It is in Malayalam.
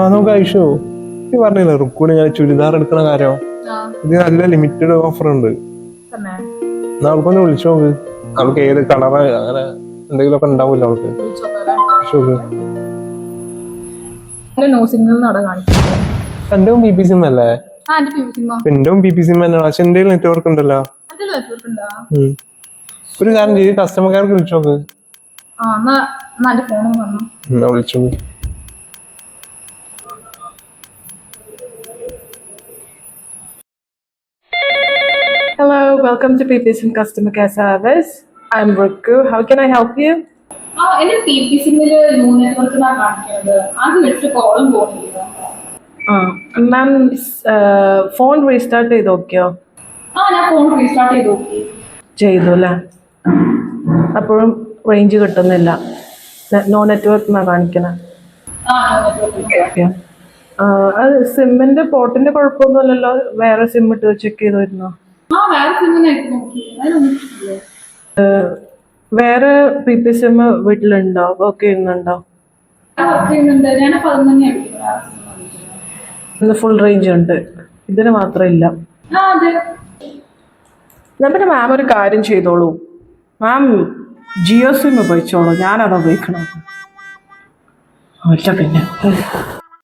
നമുക്ക് ഐഷു നീ പറഞ്ഞില്ല റുക്കൂന് ഞാൻ ചുരിദാർ എടുക്കണ കാര്യം. ഇത് നല്ല ലിമിറ്റഡ് ഓഫർ ഉണ്ട്. അവൾക്കൊന്ന് വിളിച്ചു നോക്ക്. അവൾക്ക് ഏത് കളറ് അങ്ങനെ എന്തെങ്കിലും ഒക്കെ ഉണ്ടാവില്ല അവൾക്ക്. എന്റെയും ബി പി സിം അല്ലേ? എന്റെയും ബി പി സിം തന്നെയാണ്. പക്ഷെ എന്റെ നെറ്റ്വർക്ക് ഉണ്ടല്ലോ. ഒരു കാര്യം ചെയ്ത് കസ്റ്റമർ കെയർക്ക് വിളിച്ചു നോക്ക്. വിളിച്ചു. Hello, welcome to PPSIM Customer Care Service. I'm Riku. How can I help you? എന്റെ PPSIM-ല് നെറ്റ്വർക്ക് കാണിക്കുന്നത് അത് വിളിച്ചിട്ട് കോളും പോകുന്നില്ല. മാം ഫോൺ റീസ്റ്റാർട്ട് ചെയ്ത് നോക്കിയോ? ഞാൻ ഫോൺ റീസ്റ്റാർട്ട് ചെയ്ത് നോക്കി. ചെയ്തു അല്ലേ? അപ്പോഴും റേഞ്ച് കിട്ടുന്നില്ല. നോ നെറ്റ്വർക്ക് എന്നാ കാണിക്കണേ. അത് സിമ്മിന്റെ പോർട്ടിന്റെ കുഴപ്പമൊന്നുമില്ലല്ലോ? വേറെ സിം ഇട്ട് ചെക്ക് ചെയ്തിരുന്നോ? വേറെ PPSIM വീട്ടിലുണ്ടോ? വർക്ക് ചെയ്യുന്നുണ്ടോ? ഫുൾ റേഞ്ച് ഉണ്ട്, ഇതിന് മാത്രം ഇല്ല. പിന്നെ മാം ഒരു കാര്യം ചെയ്തോളൂ, മാം ജിയോ സിം ഉപയോഗിച്ചോളൂ. ഞാനത് ഉപയോഗിക്കണം. പിന്നെ